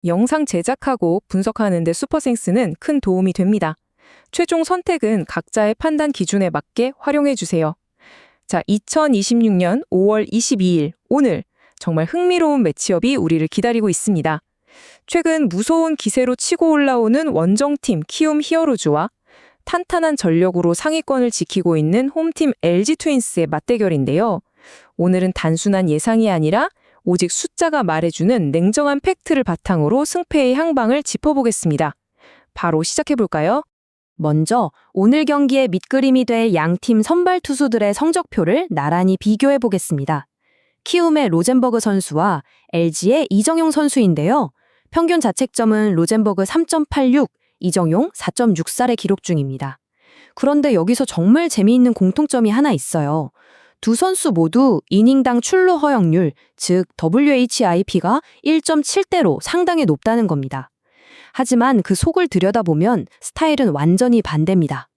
영상 제작하고 분석하는 데 슈퍼센스는 큰 도움이 됩니다. 최종 선택은 각자의 판단 기준에 맞게 활용해 주세요. 자, 2026년 5월 22일 오늘 정말 흥미로운 매치업이 우리를 기다리고 있습니다. 최근 무서운 기세로 치고 올라오는 원정팀 키움 히어로즈와 탄탄한 전력으로 상위권을 지키고 있는 홈팀 LG 트윈스의 맞대결인데요. 오늘은 단순한 예상이 아니라 오직 숫자가 말해주는 냉정한 팩트를 바탕으로 승패의 향방을 짚어보겠습니다. 바로 시작해볼까요? 먼저 오늘 경기의 밑그림이 될 양팀 선발 투수들의 성적표를 나란히 비교해 보겠습니다. 키움의 로젠버그 선수와 LG의 이정용 선수인데요. 평균 자책점은 로젠버그 3.86, 이정용 4.64의 기록 중입니다. 그런데 여기서 정말 재미있는 공통점이 하나 있어요. 두 선수 모두 이닝당 출루 허용률, 즉 WHIP가 1.7대로 상당히 높다는 겁니다. 하지만 그 속을 들여다보면 스타일은 완전히 반대입니다.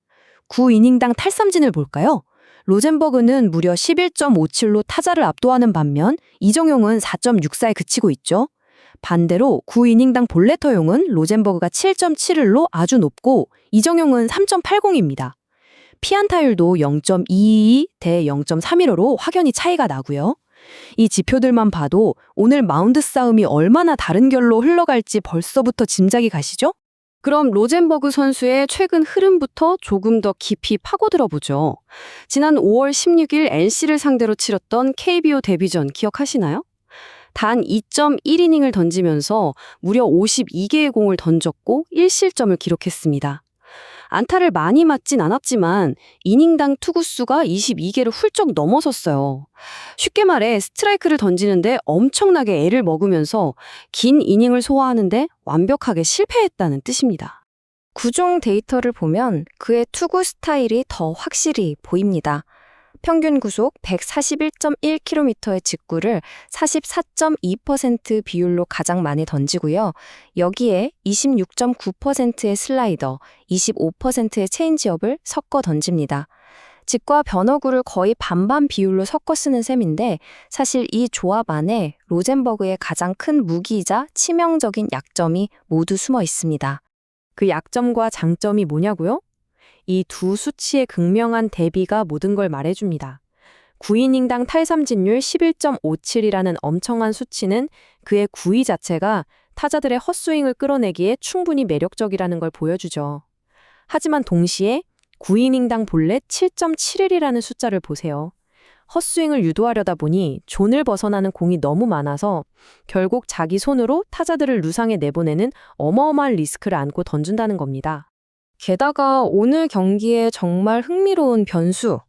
9이닝당 탈삼진을 볼까요? 로젠버그는 무려 11.57로 타자를 압도하는 반면 이정용은 4.64에 그치고 있죠. 반대로 9이닝당 볼넷 허용은 로젠버그가 7.71로 아주 높고 이정용은 3.80입니다. 피안타율도 0.222 대 0.315로 확연히 차이가 나고요. 이 지표들만 봐도 오늘 마운드 싸움이 얼마나 다른 결로 흘러갈지 벌써부터 짐작이 가시죠? 그럼 로젠버그 선수의 최근 흐름부터 조금 더 깊이 파고들어 보죠. 지난 5월 16일 NC를 상대로 치렀던 KBO 데뷔전 기억하시나요? 단 2.1이닝을 던지면서 무려 52개의 공을 던졌고 1실점을 기록했습니다. 안타를 많이 맞진 않았지만 이닝당 투구수가 22개를 훌쩍 넘어섰어요. 쉽게 말해 스트라이크를 던지는데 엄청나게 애를 먹으면서 긴 이닝을 소화하는데 완벽하게 실패했다는 뜻입니다. 구종 데이터를 보면 그의 투구 스타일이 더 확실히 보입니다. 평균 구속 141.1km의 직구를 44.2% 비율로 가장 많이 던지고요. 여기에 26.9%의 슬라이더, 25%의 체인지업을 섞어 던집니다. 직과 변화구를 거의 반반 비율로 섞어 쓰는 셈인데 사실 이 조합 안에 로젠버그의 가장 큰 무기이자 치명적인 약점이 모두 숨어 있습니다. 그 약점과 장점이 뭐냐고요? 이 두 수치의 극명한 대비가 모든 걸 말해줍니다. 9이닝당 탈삼진율 11.57이라는 엄청난 수치는 그의 구위 자체가 타자들의 헛스윙을 끌어내기에 충분히 매력적이라는 걸 보여주죠. 하지만 동시에 9이닝당 볼넷 7.71이라는 숫자를 보세요. 헛스윙을 유도하려다 보니 존을 벗어나는 공이 너무 많아서 결국 자기 손으로 타자들을 루상에 내보내는 어마어마한 리스크를 안고 던진다는 겁니다. 게다가 오늘 경기에 정말 흥미로운 변수,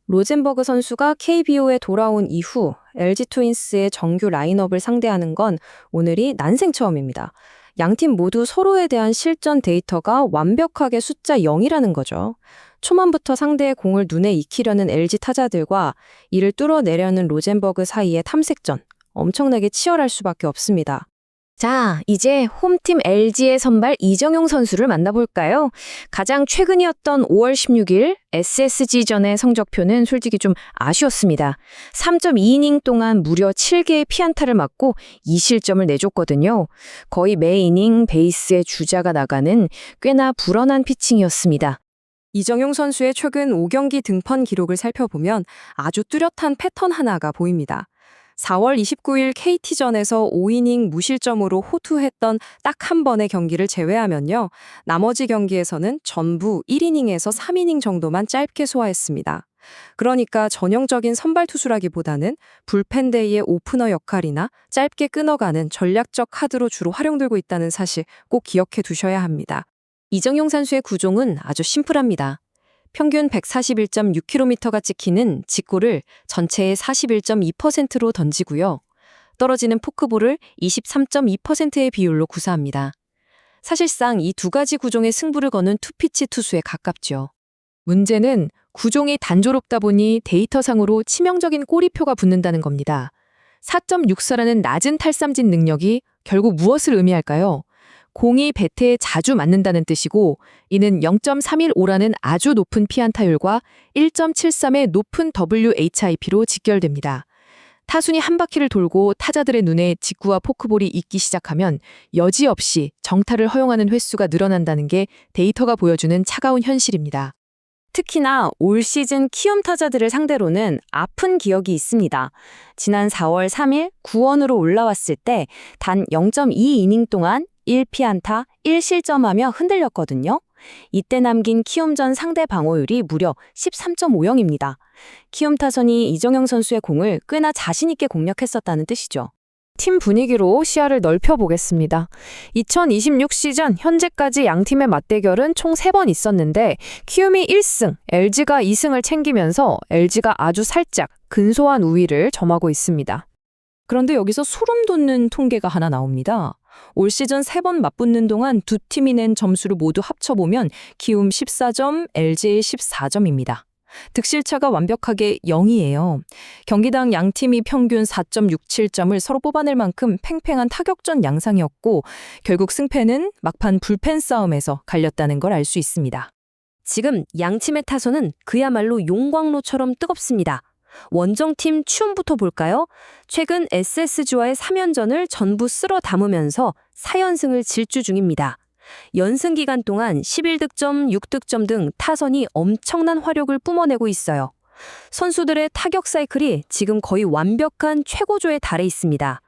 로젠버그 선수가 KBO에 돌아온 이후 LG 트윈스의 정규 라인업을 상대하는 건 오늘이 난생 처음입니다. 양팀 모두 서로에 대한 실전 데이터가 완벽하게 숫자 0이라는 거죠. 초반부터 상대의 공을 눈에 익히려는 LG 타자들과 이를 뚫어내려는 로젠버그 사이의 탐색전, 엄청나게 치열할 수밖에 없습니다. 자, 이제 홈팀 LG의 선발 이정용 선수를 만나볼까요? 가장 최근이었던 5월 16일 SSG전의 성적표는 솔직히 좀 아쉬웠습니다. 3.2이닝 동안 무려 7개의 피안타를 맞고 2실점을 내줬거든요. 거의 매 이닝 베이스에 주자가 나가는 꽤나 불안한 피칭이었습니다. 이정용 선수의 최근 5경기 등판 기록을 살펴보면 아주 뚜렷한 패턴 하나가 보입니다. 4월 29일 KT전에서 5이닝 무실점으로 호투했던 딱 한 번의 경기를 제외하면요. 나머지 경기에서는 전부 1이닝에서 3이닝 정도만 짧게 소화했습니다. 그러니까 전형적인 선발 투수라기보다는 불펜데이의 오프너 역할이나 짧게 끊어가는 전략적 카드로 주로 활용되고 있다는 사실 꼭 기억해 두셔야 합니다. 이정용 선수의 구종은 아주 심플합니다. 평균 141.6km가 찍히는 직구를 전체의 41.2%로 던지고요. 떨어지는 포크볼을 23.2%의 비율로 구사합니다. 사실상 이 두 가지 구종의 승부를 거는 투피치 투수에 가깝죠. 문제는 구종이 단조롭다 보니 데이터상으로 치명적인 꼬리표가 붙는다는 겁니다. 4.64라는 낮은 탈삼진 능력이 결국 무엇을 의미할까요? 공이 배트에 자주 맞는다는 뜻이고 이는 0.315라는 아주 높은 피안타율과 1.73의 높은 WHIP로 직결됩니다. 타순이 한 바퀴를 돌고 타자들의 눈에 직구와 포크볼이 익기 시작하면 여지없이 정타를 허용하는 횟수가 늘어난다는 게 데이터가 보여주는 차가운 현실입니다. 특히나 올 시즌 키움 타자들을 상대로는 아픈 기억이 있습니다. 지난 4월 3일 9원으로 올라왔을 때 단 0.2이닝 동안 1피안타 1실점하며 흔들렸거든요. 이때 남긴 키움전 상대 방어율이 무려 13.50입니다. 키움 타선이 이정용 선수의 공을 꽤나 자신 있게 공략했었다는 뜻이죠. 팀 분위기로 시야를 넓혀보겠습니다. 2026 시즌 현재까지 양팀의 맞대결은 총 3번 있었는데 키움이 1승, LG가 2승을 챙기면서 LG가 아주 살짝 근소한 우위를 점하고 있습니다. 그런데 여기서 소름 돋는 통계가 하나 나옵니다. 올 시즌 3번 맞붙는 동안 두 팀이 낸 점수를 모두 합쳐보면 키움 14점, LG 14점입니다. 득실차가 완벽하게 0이에요. 경기당 양팀이 평균 4.67점을 서로 뽑아낼 만큼 팽팽한 타격전 양상이었고 결국 승패는 막판 불펜 싸움에서 갈렸다는 걸 알 수 있습니다. 지금 양팀의 타선은 그야말로 용광로처럼 뜨겁습니다. 원정팀 추움부터 볼까요? 최근 SSG와의 3연전을 전부 쓸어 담으면서 4연승을 질주 중입니다. 연승 기간 동안 11득점, 6득점 등 타선이 엄청난 화력을 뿜어내고 있어요. 선수들의 타격 사이클이 지금 거의 완벽한 최고조에 달해 있습니다.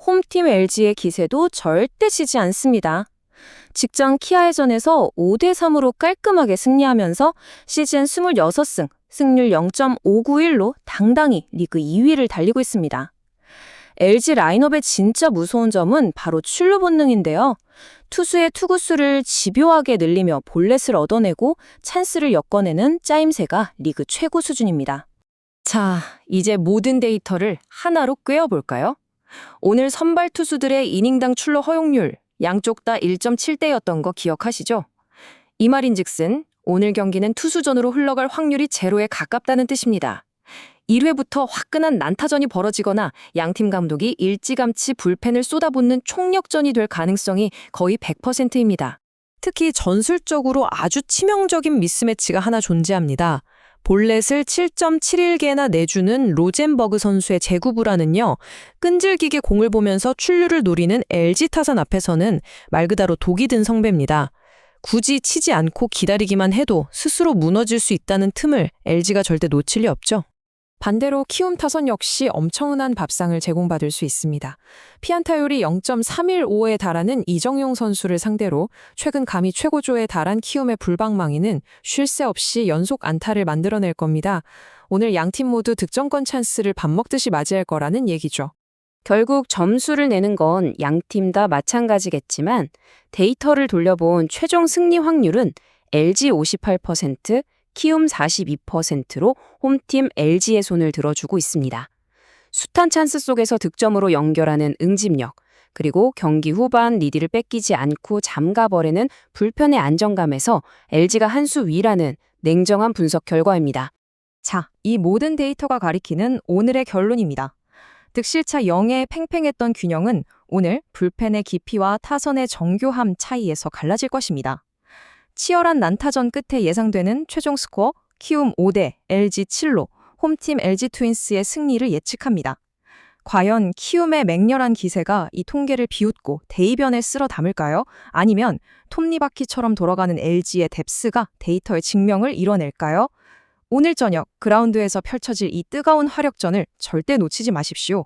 홈팀 LG의 기세도 절대 지지 않습니다. 직전 키아해전에서 5대3으로 깔끔하게 승리하면서 시즌 26승, 승률 0.591로 당당히 리그 2위를 달리고 있습니다. LG 라인업의 진짜 무서운 점은 바로 출루 본능인데요. 투수의 투구수를 집요하게 늘리며 볼넷을 얻어내고 찬스를 엮어내는 짜임새가 리그 최고 수준입니다. 자, 이제 모든 데이터를 하나로 꿰어볼까요? 오늘 선발 투수들의 이닝당 출루 허용률 양쪽 다 1.7대였던 거 기억하시죠? 이 말인즉슨 오늘 경기는 투수전으로 흘러갈 확률이 제로에 가깝다는 뜻입니다. 1회부터 화끈한 난타전이 벌어지거나 양팀 감독이 일찌감치 불펜을 쏟아붓는 총력전이 될 가능성이 거의 100%입니다. 특히 전술적으로 아주 치명적인 미스매치가 하나 존재합니다. 볼넷을 7.71개나 내주는 로젠버그 선수의 제구부라는요. 끈질기게 공을 보면서 출루를 노리는 LG 타선 앞에서는 말 그대로 독이 든 성배입니다. 굳이 치지 않고 기다리기만 해도 스스로 무너질 수 있다는 틈을 LG가 절대 놓칠 리 없죠. 반대로 키움 타선 역시 엄청난 밥상을 제공받을 수 있습니다. 피안타율이 0.315에 달하는 이정용 선수를 상대로 최근 감히 최고조에 달한 키움의 불방망이는 쉴 새 없이 연속 안타를 만들어낼 겁니다. 오늘 양팀 모두 득점권 찬스를 밥 먹듯이 맞이할 거라는 얘기죠. 결국 점수를 내는 건 양팀 다 마찬가지겠지만 데이터를 돌려본 최종 승리 확률은 LG 58%, 키움 42%로 홈팀 LG의 손을 들어주고 있습니다. 숱한 찬스 속에서 득점으로 연결하는 응집력, 그리고 경기 후반 리드를 뺏기지 않고 잠가버리는 불펜의 안정감에서 LG가 한 수 위라는 냉정한 분석 결과입니다. 자, 이 모든 데이터가 가리키는 오늘의 결론입니다. 득실차 0에 팽팽했던 균형은 오늘 불펜의 깊이와 타선의 정교함 차이에서 갈라질 것입니다. 치열한 난타전 끝에 예상되는 최종 스코어 키움 5대 LG 7로 홈팀 LG 트윈스의 승리를 예측합니다. 과연 키움의 맹렬한 기세가 이 통계를 비웃고 대이변에 쓸어 담을까요? 아니면 톱니바퀴처럼 돌아가는 LG의 뎁스가 데이터의 증명을 이뤄낼까요? 오늘 저녁 그라운드에서 펼쳐질 이 뜨거운 화력전을 절대 놓치지 마십시오.